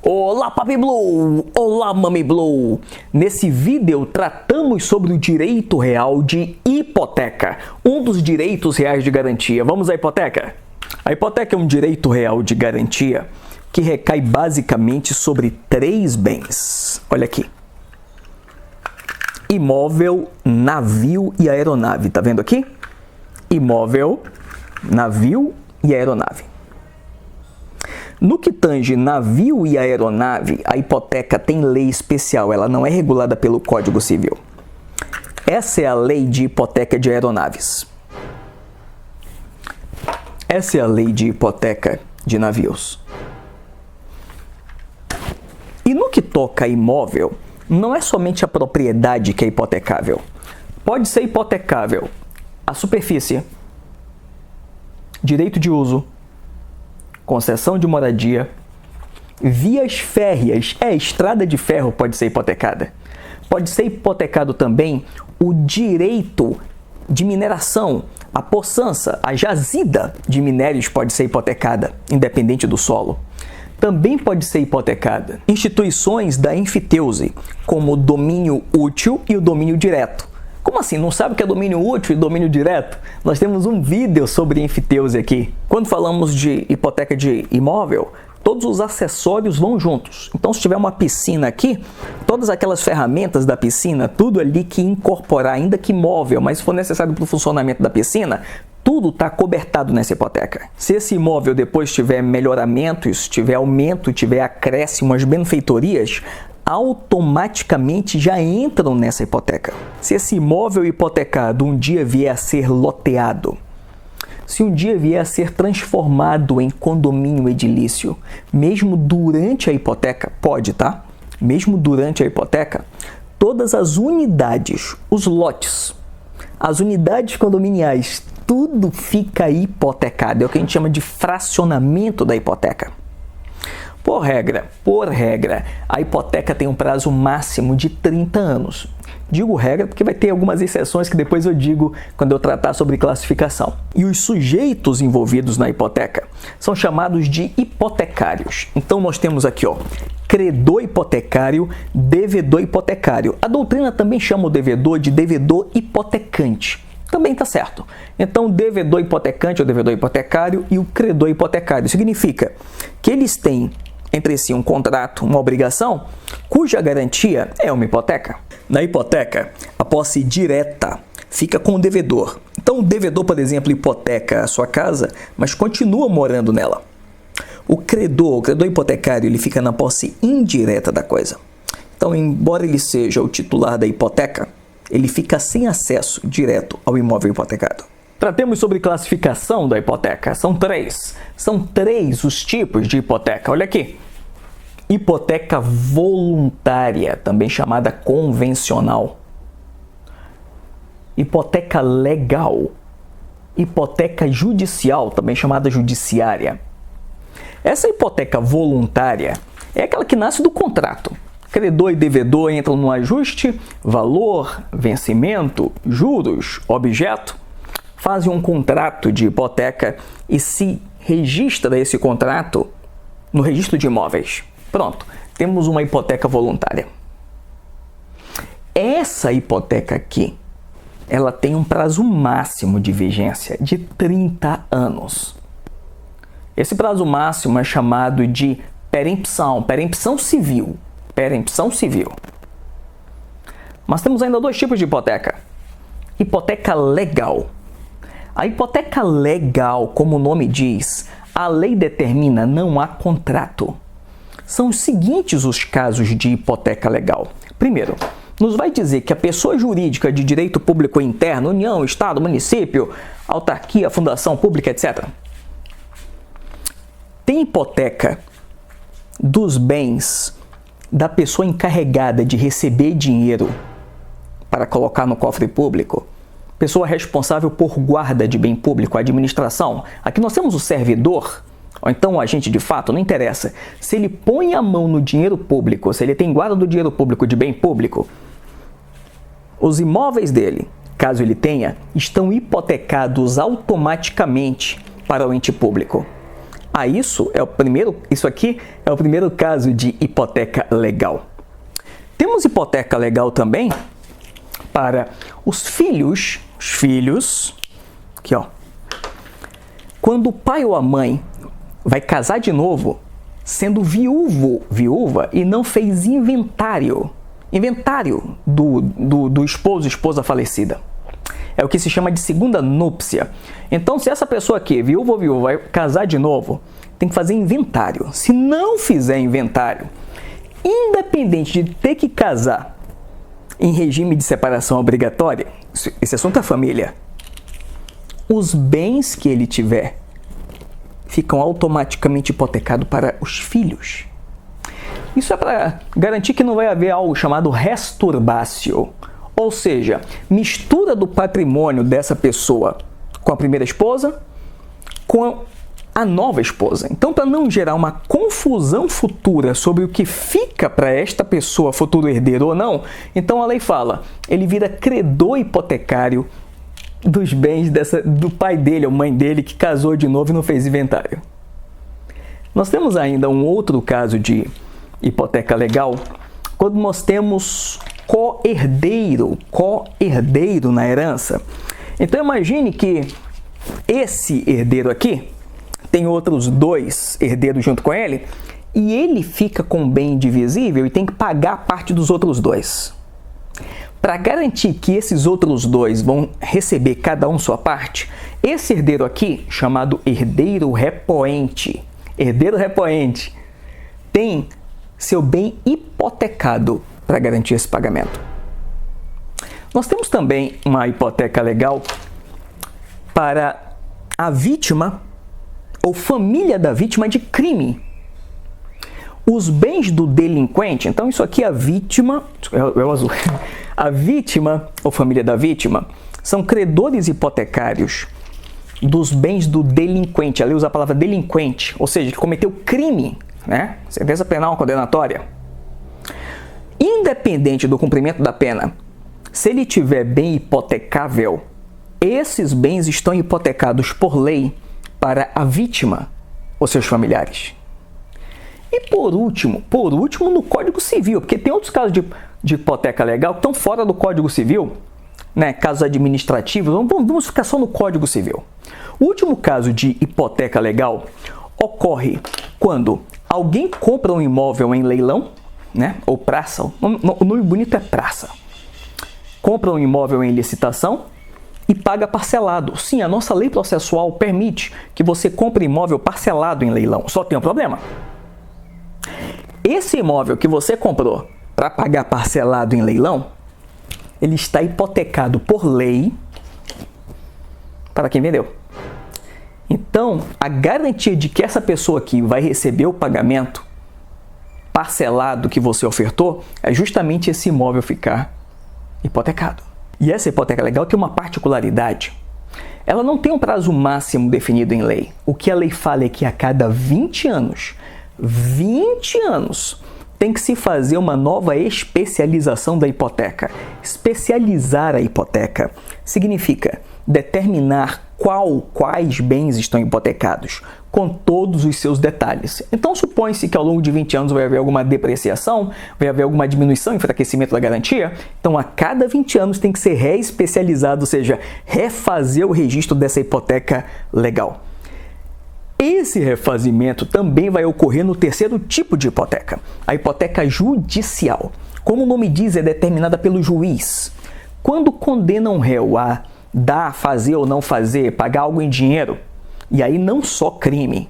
Olá Papi Blue! Olá Mami Blue! Nesse vídeo tratamos sobre o direito real de hipoteca, um dos direitos reais de garantia. Vamos à hipoteca? A hipoteca é um direito real de garantia que recai basicamente sobre três bens. Olha aqui. Imóvel, navio e aeronave. Tá vendo aqui? Imóvel, navio e aeronave. No que tange navio e aeronave, a hipoteca tem lei especial, ela não é regulada pelo Código Civil. Essa é a lei de hipoteca de aeronaves. Essa é a lei de hipoteca de navios. E no que toca a imóvel, não é somente a propriedade que é hipotecável. Pode ser hipotecável a superfície, direito de uso, concessão de moradia, vias férreas, estrada de ferro pode ser hipotecada. Pode ser hipotecado também o direito de mineração, a poçança, a jazida de minérios pode ser hipotecada, independente do solo. Também pode ser hipotecada instituições da enfiteuse, como o domínio útil e o domínio direto. Como assim? Não sabe o que é domínio útil e domínio direto? Nós temos um vídeo sobre enfiteuse aqui. Quando falamos de hipoteca de imóvel, todos os acessórios vão juntos. Então, se tiver uma piscina aqui, todas aquelas ferramentas da piscina, tudo ali que incorporar, ainda que imóvel, mas se for necessário para o funcionamento da piscina, tudo está cobertado nessa hipoteca. Se esse imóvel depois tiver melhoramentos, tiver aumento, tiver acréscimo, as benfeitorias, automaticamente já entram nessa hipoteca. Se esse imóvel hipotecado um dia vier a ser loteado, se um dia vier a ser transformado em condomínio edilício, mesmo durante a hipoteca, pode, tá? Mesmo durante a hipoteca, todas as unidades, os lotes, as unidades condominiais, tudo fica hipotecado. É o que a gente chama de fracionamento da hipoteca. Por regra, a hipoteca tem um prazo máximo de 30 anos. Digo regra porque vai ter algumas exceções que depois eu digo quando eu tratar sobre classificação. E os sujeitos envolvidos na hipoteca são chamados de hipotecários. Então nós temos aqui, ó, credor hipotecário, devedor hipotecário. A doutrina também chama o devedor de devedor hipotecante. Também está certo. Então, o devedor hipotecante é o devedor hipotecário e o credor hipotecário. Significa que eles têm entre si um contrato, uma obrigação, cuja garantia é uma hipoteca. Na hipoteca, a posse direta fica com o devedor. Então, o devedor, por exemplo, hipoteca a sua casa, mas continua morando nela. O credor hipotecário, ele fica na posse indireta da coisa. Então, embora ele seja o titular da hipoteca, ele fica sem acesso direto ao imóvel hipotecado. Tratemos sobre classificação da hipoteca. São três os tipos de hipoteca. Olha aqui. Hipoteca voluntária, também chamada convencional. Hipoteca legal. Hipoteca judicial, também chamada judiciária. Essa hipoteca voluntária é aquela que nasce do contrato. Credor e devedor entram no ajuste, valor, vencimento, juros, objeto, fazem um contrato de hipoteca e se registra esse contrato no registro de imóveis. Pronto, temos uma hipoteca voluntária. Essa hipoteca aqui, ela tem um prazo máximo de vigência de 30 anos. Esse prazo máximo é chamado de perempção civil. Perempção civil. Mas temos ainda dois tipos de hipoteca. Hipoteca legal. A hipoteca legal, como o nome diz, a lei determina, não há contrato. São os seguintes os casos de hipoteca legal. Primeiro, nos vai dizer que a pessoa jurídica de direito público interno, União, Estado, município, autarquia, fundação pública, etc., tem hipoteca dos bens da pessoa encarregada de receber dinheiro para colocar no cofre público, pessoa responsável por guarda de bem público, administração. Aqui nós temos o servidor, ou então o agente de fato, não interessa. Se ele põe a mão no dinheiro público, se ele tem guarda do dinheiro público, de bem público, os imóveis dele, caso ele tenha, estão hipotecados automaticamente para o ente público. Isso aqui é o primeiro caso de hipoteca legal. Temos hipoteca legal também para os filhos, aqui ó. Quando o pai ou a mãe vai casar de novo, sendo viúva e não fez inventário do esposo, esposa falecida. É o que se chama de segunda núpcia. Então, se essa pessoa aqui, viúva ou viúva, vai casar de novo, tem que fazer inventário. Se não fizer inventário, independente de ter que casar em regime de separação obrigatória, esse assunto é família, os bens que ele tiver ficam automaticamente hipotecados para os filhos. Isso é para garantir que não vai haver algo chamado res turbatio, ou seja, mistura do patrimônio dessa pessoa com a primeira esposa com a nova esposa. Então, para não gerar uma confusão futura sobre o que fica para esta pessoa, futuro herdeiro ou não, então a lei fala, ele vira credor hipotecário dos bens do pai dele ou mãe dele que casou de novo e não fez inventário. Nós temos ainda um outro caso de hipoteca legal, quando nós temos co-herdeiro na herança. Então imagine que esse herdeiro aqui tem outros dois herdeiros junto com ele e ele fica com um bem indivisível e tem que pagar a parte dos outros dois. Para garantir que esses outros dois vão receber cada um sua parte, esse herdeiro aqui, chamado herdeiro repoente, tem seu bem hipotecado para garantir esse pagamento. Nós temos também uma hipoteca legal para a vítima ou família da vítima de crime. Os bens do delinquente, então isso aqui é a vítima, é o azul, a vítima ou família da vítima são credores hipotecários dos bens do delinquente. Ali usa a palavra delinquente, ou seja, que cometeu crime, né? Sentença penal condenatória. Independente do cumprimento da pena, se ele tiver bem hipotecável, esses bens estão hipotecados por lei para a vítima ou seus familiares. E por último no Código Civil, porque tem outros casos de hipoteca legal que estão fora do Código Civil, né? Casos administrativos, vamos ficar só no Código Civil. O último caso de hipoteca legal ocorre quando alguém compra um imóvel em leilão, né? Ou praça, o nome bonito é praça. Compra um imóvel em licitação e paga parcelado. Sim, a nossa lei processual permite que você compre imóvel parcelado em leilão. Só tem um problema. Esse imóvel que você comprou para pagar parcelado em leilão, ele está hipotecado por lei para quem vendeu. Então, a garantia de que essa pessoa aqui vai receber o pagamento parcelado que você ofertou é justamente esse imóvel ficar hipotecado. E essa hipoteca legal tem uma particularidade. Ela não tem um prazo máximo definido em lei. O que a lei fala é que a cada 20 anos, tem que se fazer uma nova especialização da hipoteca. Especializar a hipoteca significa determinar quais bens estão hipotecados, com todos os seus detalhes. Então, supõe-se que ao longo de 20 anos vai haver alguma depreciação, vai haver alguma diminuição, enfraquecimento da garantia. Então, a cada 20 anos tem que ser reespecializado, ou seja, refazer o registro dessa hipoteca legal. Esse refazimento também vai ocorrer no terceiro tipo de hipoteca, a hipoteca judicial. Como o nome diz, é determinada pelo juiz. Quando condena um réu a dar, fazer ou não fazer, pagar algo em dinheiro, e aí não só crime,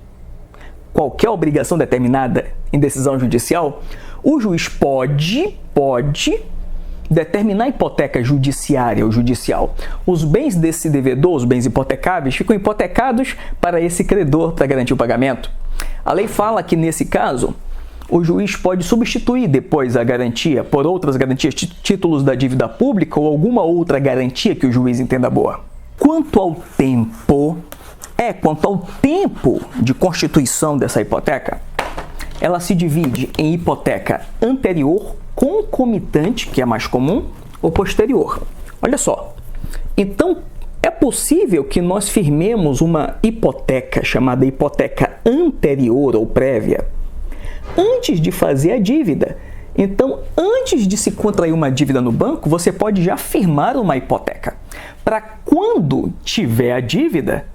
qualquer obrigação determinada em decisão judicial, o juiz pode determinar a hipoteca judiciária ou judicial. Os bens desse devedor, os bens hipotecáveis, ficam hipotecados para esse credor para garantir o pagamento. A lei fala que, nesse caso, o juiz pode substituir depois a garantia por outras garantias, títulos da dívida pública ou alguma outra garantia que o juiz entenda boa. Quanto ao tempo de constituição dessa hipoteca, ela se divide em hipoteca anterior, concomitante, que é mais comum, ou posterior. Olha só. Então, É possível que nós firmemos uma hipoteca chamada hipoteca anterior ou prévia antes de fazer a dívida. Então, antes de se contrair uma dívida no banco, você pode já firmar uma hipoteca. Para quando tiver a dívida,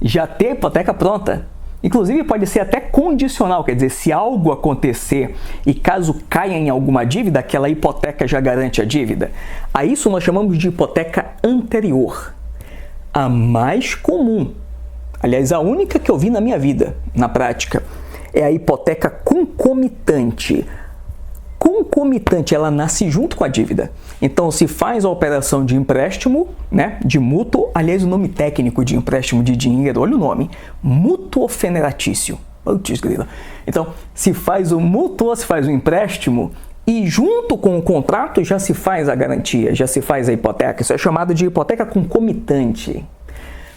já ter a hipoteca pronta. Inclusive, pode ser até condicional, quer dizer, se algo acontecer e caso caia em alguma dívida, aquela hipoteca já garante a dívida. A isso nós chamamos de hipoteca anterior. A mais comum, aliás, a única que eu vi na minha vida, na prática, é a hipoteca concomitante. Concomitante, ela nasce junto com a dívida. Então, se faz a operação de empréstimo, né, de mútuo, aliás, o nome técnico de empréstimo de dinheiro, olha o nome, mútuo feneratício. Então, se faz o mútuo, se faz o empréstimo e junto com o contrato já se faz a garantia, já se faz a hipoteca. Isso é chamado de hipoteca concomitante.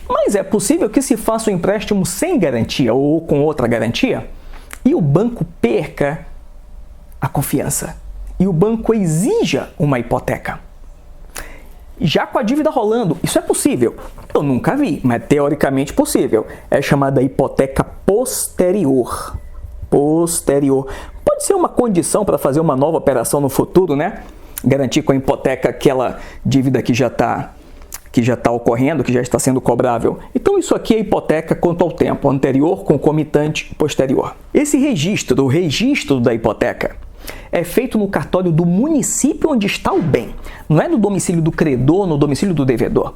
Mas é possível que se faça o empréstimo sem garantia ou com outra garantia e o banco perca a confiança e o banco exija uma hipoteca. Já com a dívida rolando, isso é possível. Eu nunca vi, mas teoricamente possível. É chamada hipoteca posterior. Posterior. Pode ser uma condição para fazer uma nova operação no futuro, né? Garantir com a hipoteca aquela dívida que já está ocorrendo, que já está sendo cobrável. Então, isso aqui é hipoteca quanto ao tempo, anterior, concomitante, posterior. Esse registro, o registro da hipoteca, é feito no cartório do município onde está o bem. Não é no domicílio do credor, no domicílio do devedor.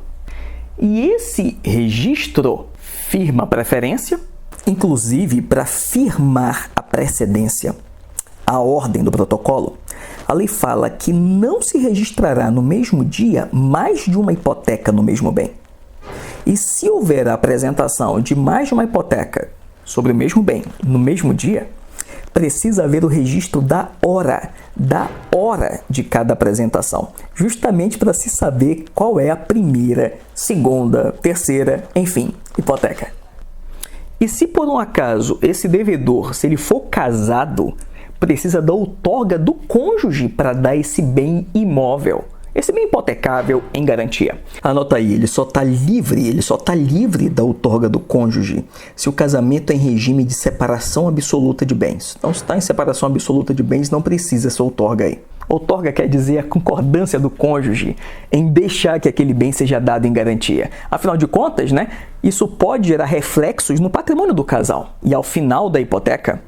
E esse registro firma a preferência, inclusive para firmar a precedência, a ordem do protocolo. A lei fala que não se registrará no mesmo dia mais de uma hipoteca no mesmo bem. E se houver a apresentação de mais de uma hipoteca sobre o mesmo bem no mesmo dia, precisa haver o registro da hora de cada apresentação, justamente para se saber qual é a primeira, segunda, terceira, enfim, hipoteca. E se por um acaso esse devedor, se ele for casado, precisa da outorga do cônjuge para dar esse bem imóvel, esse bem hipotecável em garantia. Anota aí, ele só está livre da outorga do cônjuge se o casamento é em regime de separação absoluta de bens. Então, se está em separação absoluta de bens, não precisa essa outorga aí. Outorga quer dizer a concordância do cônjuge em deixar que aquele bem seja dado em garantia. Afinal de contas, né, isso pode gerar reflexos no patrimônio do casal. E ao final da hipoteca,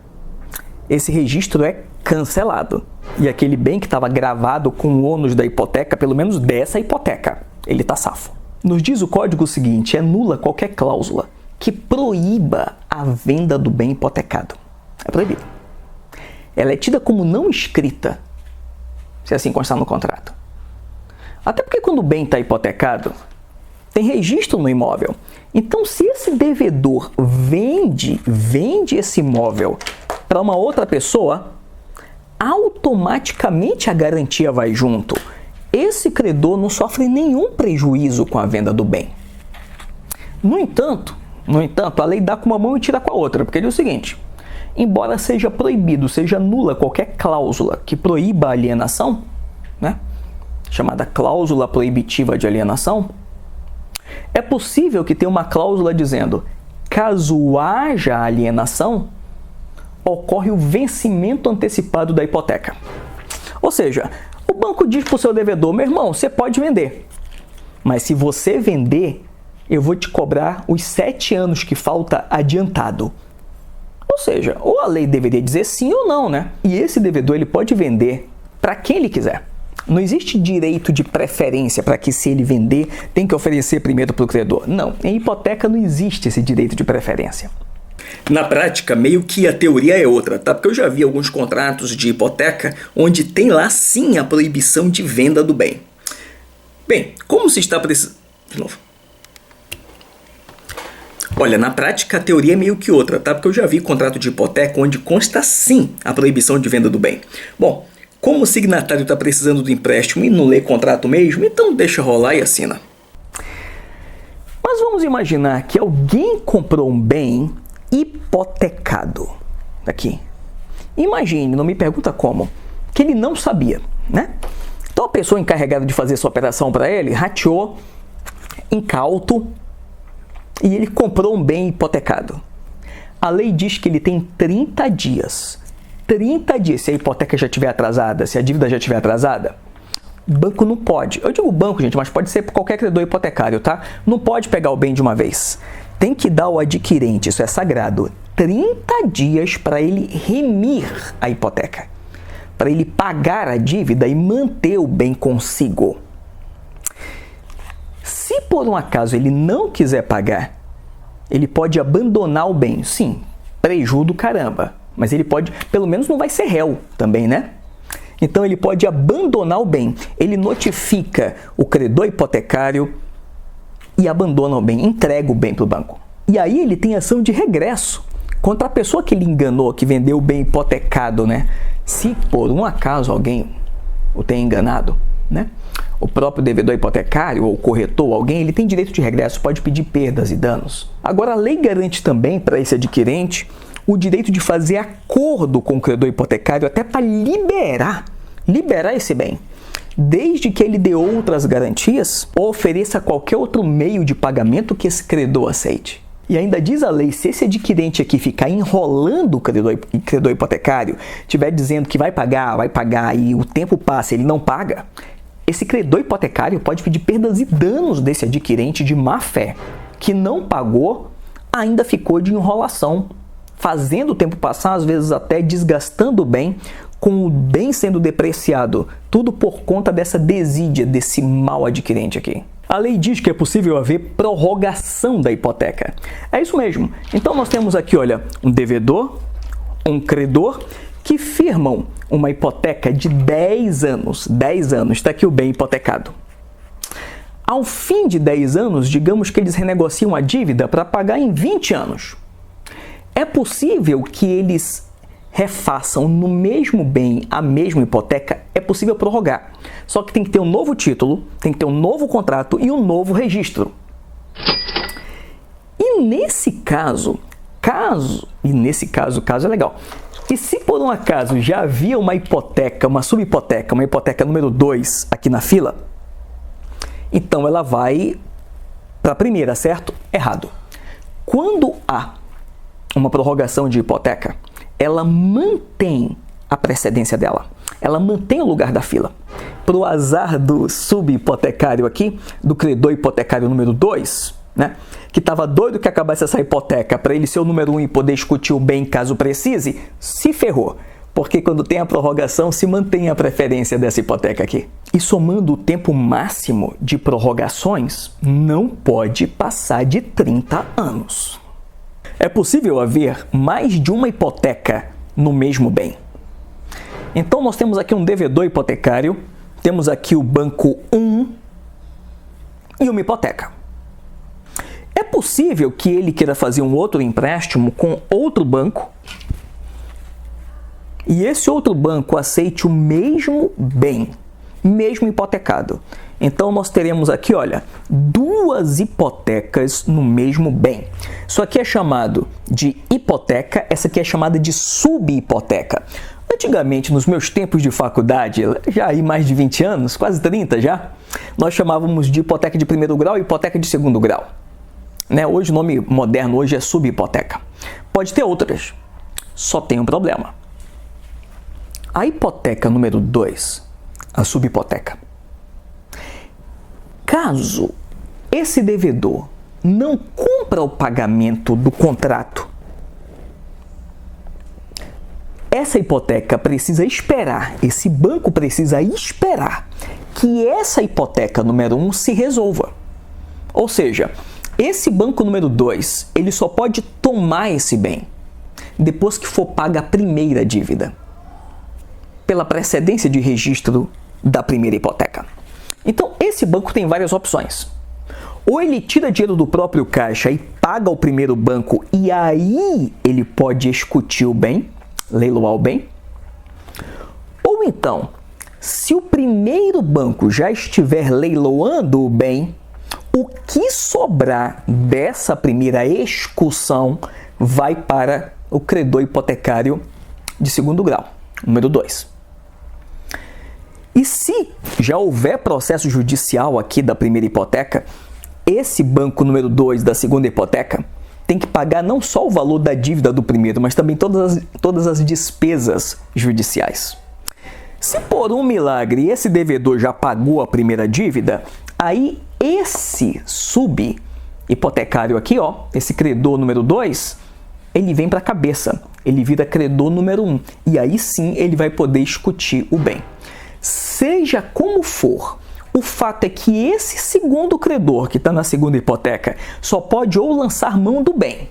esse registro é cancelado. E aquele bem que estava gravado com o ônus da hipoteca, pelo menos dessa hipoteca, ele está safo. Nos diz o código o seguinte: é nula qualquer cláusula que proíba a venda do bem hipotecado. É proibido. Ela é tida como não escrita, se assim constar no contrato. Até porque quando o bem está hipotecado, tem registro no imóvel. Então, se esse devedor vende esse imóvel para uma outra pessoa, automaticamente a garantia vai junto. Esse credor não sofre nenhum prejuízo com a venda do bem. No entanto, a lei dá com uma mão e tira com a outra, porque diz o seguinte: embora seja proibido, seja nula qualquer cláusula que proíba a alienação, né, chamada cláusula proibitiva de alienação, é possível que tenha uma cláusula dizendo: caso haja alienação, ocorre o vencimento antecipado da hipoteca. Ou seja, o banco diz para o seu devedor: meu irmão, você pode vender, mas se você vender, eu vou te cobrar os 7 anos que falta adiantado. Ou seja, ou a lei deveria dizer sim ou não, né? E esse devedor ele pode vender para quem ele quiser. Não existe direito de preferência para que, se ele vender, tem que oferecer primeiro para o credor. Não, em hipoteca não existe esse direito de preferência. Na prática, meio que a teoria é outra, tá? Porque eu já vi alguns contratos de hipoteca onde tem lá sim a proibição de venda do bem. Bem, como se está precisando... De novo. Olha, na prática a teoria é meio que outra, tá? Porque eu já vi contrato de hipoteca onde consta sim a proibição de venda do bem. Bom, como o signatário está precisando do empréstimo e não lê contrato mesmo, então deixa rolar e assina. Mas vamos imaginar que alguém comprou um bem hipotecado. Aqui. Imagine, não me pergunta como, que ele não sabia, né? Então a pessoa encarregada de fazer essa operação para ele rateou incauto e ele comprou um bem hipotecado. A lei diz que ele tem 30 dias. 30 dias, se a hipoteca já estiver atrasada, se a dívida já estiver atrasada. O banco não pode. Eu digo banco, gente, mas pode ser por qualquer credor hipotecário, tá? Não pode pegar o bem de uma vez. Tem que dar ao adquirente, isso é sagrado, 30 dias para ele remir a hipoteca. Para ele pagar a dívida e manter o bem consigo. Se por um acaso ele não quiser pagar, ele pode abandonar o bem. Sim, prejuízo do caramba. Mas ele pode, pelo menos não vai ser réu também, né? Então ele pode abandonar o bem. Ele notifica o credor hipotecário e abandona o bem, entrega o bem para o banco. E aí ele tem ação de regresso contra a pessoa que ele enganou, que vendeu o bem hipotecado, né? Se por um acaso alguém o tenha enganado, né? O próprio devedor hipotecário ou corretor, alguém, ele tem direito de regresso, pode pedir perdas e danos. Agora, a lei garante também para esse adquirente o direito de fazer acordo com o credor hipotecário até para liberar esse bem, desde que ele dê outras garantias ou ofereça qualquer outro meio de pagamento que esse credor aceite. E ainda diz a lei, se esse adquirente aqui ficar enrolando o credor hipotecário, estiver dizendo que vai pagar e o tempo passa e ele não paga, esse credor hipotecário pode pedir perdas e danos desse adquirente de má fé, que não pagou, ainda ficou de enrolação, fazendo o tempo passar, às vezes até desgastando o bem, com o bem sendo depreciado, tudo por conta dessa desídia, desse mau adquirente aqui. A lei diz que é possível haver prorrogação da hipoteca. É isso mesmo. Então nós temos aqui, olha, um devedor, um credor, que firmam uma hipoteca de 10 anos. 10 anos, está aqui o bem hipotecado. Ao fim de 10 anos, digamos que eles renegociam a dívida para pagar em 20 anos. É possível que eles refaçam no mesmo bem a mesma hipoteca, é possível prorrogar. Só que tem que ter um novo título, tem que ter um novo contrato e um novo registro. E nesse caso é legal. E se por um acaso já havia uma hipoteca, uma subhipoteca, uma hipoteca número 2 aqui na fila, então ela vai para a primeira, certo? Errado. Quando há uma prorrogação de hipoteca, ela mantém a precedência dela. Ela mantém o lugar da fila. Para o azar do subhipotecário aqui, do credor hipotecário número 2, né, que estava doido que acabasse essa hipoteca para ele ser o número 1 e poder discutir o bem caso precise, se ferrou. Porque quando tem a prorrogação, se mantém a preferência dessa hipoteca aqui. E somando o tempo máximo de prorrogações, não pode passar de 30 anos. É possível haver mais de uma hipoteca no mesmo bem. Então, nós temos aqui um devedor hipotecário, temos aqui o banco 1 e uma hipoteca. É possível que ele queira fazer um outro empréstimo com outro banco e esse outro banco aceite o mesmo bem, mesmo hipotecado. Então, nós teremos aqui, olha, duas hipotecas no mesmo bem. Isso aqui é chamado de hipoteca, essa aqui é chamada de subhipoteca. Antigamente, nos meus tempos de faculdade, já há mais de 20 anos, quase 30 já, nós chamávamos de hipoteca de primeiro grau e hipoteca de segundo grau. Né? Hoje o nome moderno hoje é subhipoteca. Pode ter outras, só tem um problema. A hipoteca número 2, a subhipoteca. Caso esse devedor não cumpra o pagamento do contrato, essa hipoteca precisa esperar, esse banco precisa esperar que essa hipoteca número 1 se resolva. Ou seja, esse banco número 2, ele só pode tomar esse bem depois que for paga a primeira dívida, pela precedência de registro da primeira hipoteca. Então, esse banco tem várias opções. Ou ele tira dinheiro do próprio caixa e paga o primeiro banco e aí ele pode escutir o bem, leiloar o bem. Ou então, se o primeiro banco já estiver leiloando o bem, o que sobrar dessa primeira execução vai para o credor hipotecário de segundo grau, número 2. E se já houver processo judicial aqui da primeira hipoteca, esse banco número 2 da segunda hipoteca tem que pagar não só o valor da dívida do primeiro, mas também todas as despesas judiciais. Se por um milagre esse devedor já pagou a primeira dívida, aí esse subhipotecário aqui, ó, esse credor número 2, ele vem para a cabeça, ele vira credor número 1, e aí sim ele vai poder discutir o bem. Seja como for, o fato é que esse segundo credor, que está na segunda hipoteca, só pode ou lançar mão do bem,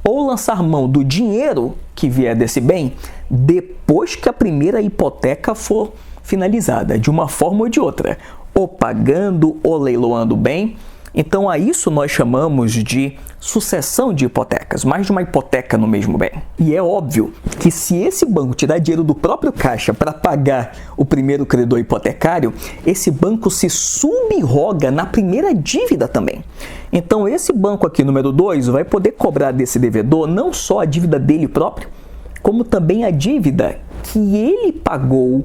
ou lançar mão do dinheiro que vier desse bem, depois que a primeira hipoteca for finalizada, de uma forma ou de outra, ou pagando ou leiloando o bem. Então, a isso nós chamamos de sucessão de hipotecas, mais de uma hipoteca no mesmo bem. E é óbvio que se esse banco tirar dinheiro do próprio caixa para pagar o primeiro credor hipotecário, esse banco se subroga na primeira dívida também. Então, esse banco aqui, número 2, vai poder cobrar desse devedor não só a dívida dele próprio, como também a dívida que ele pagou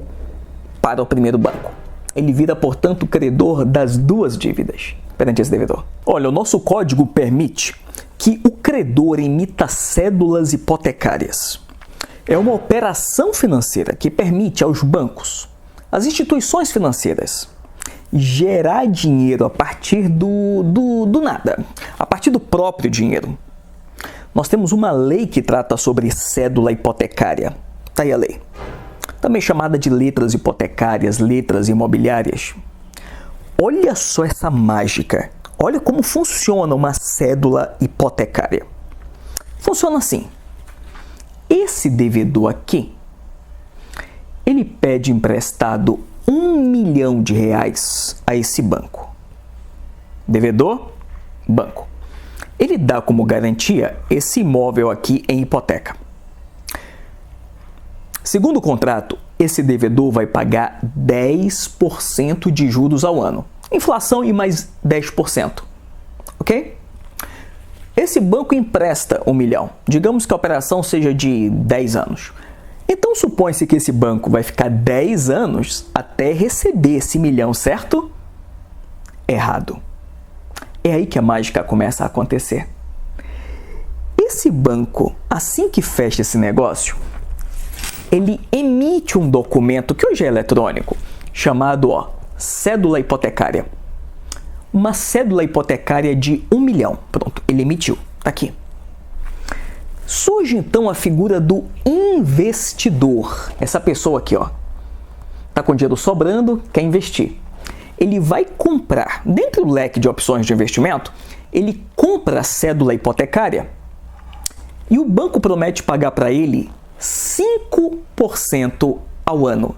para o primeiro banco. Ele vira, portanto, credor das duas dívidas perante esse devedor. Olha, o nosso código permite que o credor emita cédulas hipotecárias. É uma operação financeira que permite aos bancos, às instituições financeiras, gerar dinheiro a partir do nada, a partir do próprio dinheiro. Nós temos uma lei que trata sobre cédula hipotecária. Está aí a lei. Também chamada de letras hipotecárias, letras imobiliárias. Olha só essa mágica. Olha como funciona uma cédula hipotecária. Funciona assim. Esse devedor aqui, ele pede emprestado R$1 milhão a esse banco. Devedor, banco. Ele dá como garantia esse imóvel aqui em hipoteca. Segundo o contrato, esse devedor vai pagar 10% de juros ao ano. Inflação e mais 10%. Ok? Esse banco empresta R$1 milhão. Digamos que a operação seja de 10 anos. Então, supõe-se que esse banco vai ficar 10 anos até receber esse milhão, certo? Errado. É aí que a mágica começa a acontecer. Esse banco, assim que fecha esse negócio, ele emite um documento que hoje é eletrônico, chamado cédula hipotecária. Uma cédula hipotecária de R$1 milhão. Pronto, ele emitiu. Está aqui. Surge então a figura do investidor. Essa pessoa aqui, está com dinheiro sobrando, quer investir. Ele vai comprar, dentro do leque de opções de investimento, ele compra a cédula hipotecária e o banco promete pagar para ele 5% ao ano.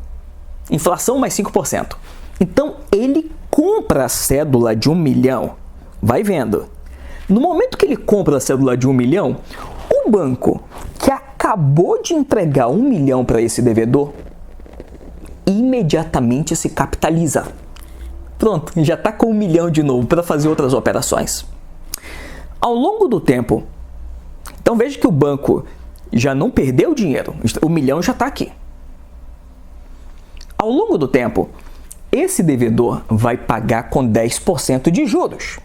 Inflação mais 5%. Então, ele compra a cédula de R$1 milhão. Vai vendo. No momento que ele compra a cédula de R$1 milhão, o banco que acabou de entregar R$1 milhão para esse devedor, imediatamente se capitaliza. Pronto, já está com R$1 milhão de novo para fazer outras operações. Ao longo do tempo, então veja que o banco já não perdeu dinheiro, o milhão já está aqui. Ao longo do tempo, esse devedor vai pagar com 10% de juros.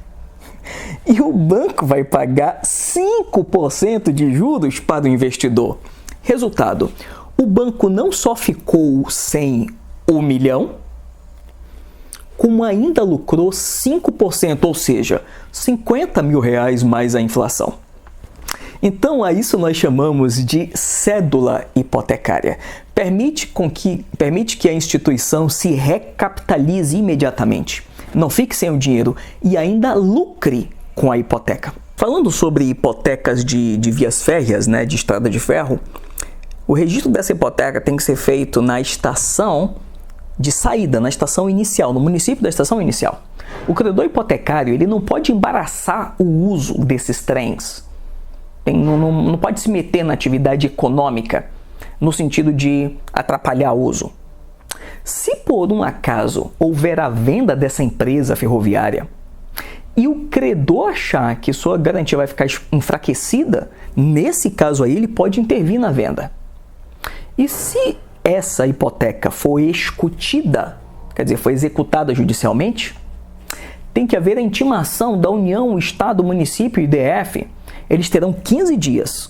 E o banco vai pagar 5% de juros para o investidor. Resultado, o banco não só ficou sem R$1 milhão, como ainda lucrou 5%, ou seja, R$50 mil mais a inflação. Então, a isso nós chamamos de cédula hipotecária. Permite que a instituição se recapitalize imediatamente, não fique sem o dinheiro e ainda lucre com a hipoteca. Falando sobre hipotecas de vias férreas, de estrada de ferro, o registro dessa hipoteca tem que ser feito na estação de saída, na estação inicial, no município da estação inicial. O credor hipotecário ele não pode embaraçar o uso desses trens. Não pode se meter na atividade econômica no sentido de atrapalhar o uso. Se por um acaso houver a venda dessa empresa ferroviária e o credor achar que sua garantia vai ficar enfraquecida, nesse caso aí ele pode intervir na venda. E se essa hipoteca foi executida, quer dizer, foi executada judicialmente, tem que haver a intimação da União, Estado, Município e DF. Eles terão 15 dias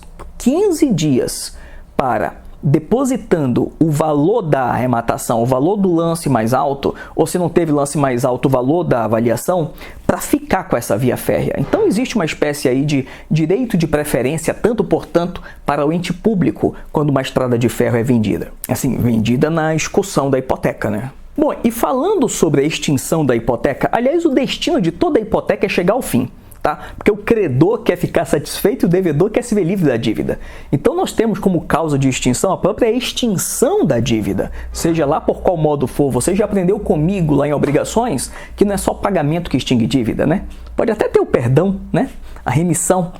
para, depositando o valor da arrematação, o valor do lance mais alto, ou se não teve lance mais alto, o valor da avaliação, para ficar com essa via férrea. Então existe uma espécie aí de direito de preferência, tanto por tanto, para o ente público, quando uma estrada de ferro é vendida. Assim, vendida na excursão da hipoteca, né? Bom, e falando sobre a extinção da hipoteca, aliás, o destino de toda a hipoteca é chegar ao fim. Tá? Porque o credor quer ficar satisfeito e o devedor quer se ver livre da dívida. Então nós temos como causa de extinção a própria extinção da dívida. Seja lá por qual modo for, você já aprendeu comigo lá em obrigações que não é só pagamento que extingue dívida, né? Pode até ter o perdão, né? A remissão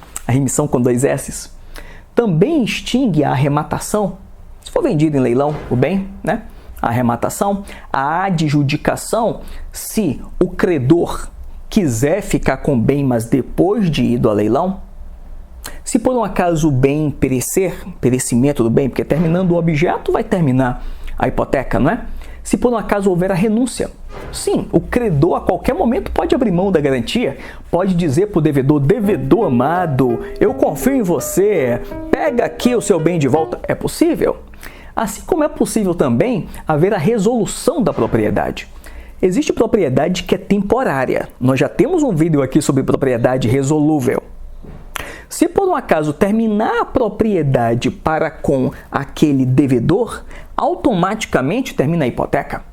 com 2 S's. Também extingue a arrematação, se for vendido em leilão o bem, né? A arrematação, a adjudicação, se o credor quiser ficar com o bem, mas depois de ido a leilão, se por um acaso o bem perecimento do bem, porque terminando o objeto vai terminar a hipoteca, não é? Se por um acaso houver a renúncia, sim, o credor a qualquer momento pode abrir mão da garantia, pode dizer para o devedor, devedor amado, eu confio em você, pega aqui o seu bem de volta. É possível. Assim como é possível também haver a resolução da propriedade. Existe propriedade que é temporária. Nós já temos um vídeo aqui sobre propriedade resolúvel. Se por um acaso terminar a propriedade para com aquele devedor, automaticamente termina a hipoteca.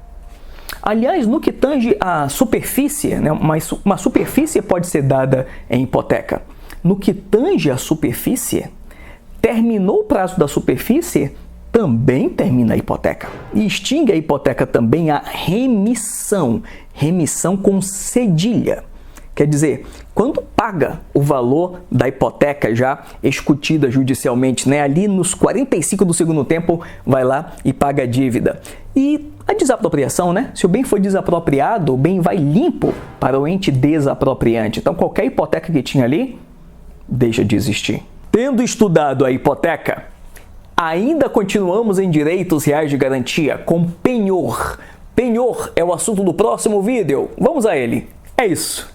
Aliás, no que tange a superfície, né, uma superfície pode ser dada em hipoteca. No que tange a superfície, terminou o prazo da superfície, também termina a hipoteca. E extingue a hipoteca também a remissão. Remissão com cedilha. Quer dizer, quando paga o valor da hipoteca já escutida judicialmente, né? Ali nos 45 do segundo tempo, vai lá e paga a dívida. E a desapropriação, né? Se o bem for desapropriado, o bem vai limpo para o ente desapropriante. Então, qualquer hipoteca que tinha ali, deixa de existir. Tendo estudado a hipoteca, ainda continuamos em direitos reais de garantia com penhor. Penhor é o assunto do próximo vídeo. Vamos a ele. É isso.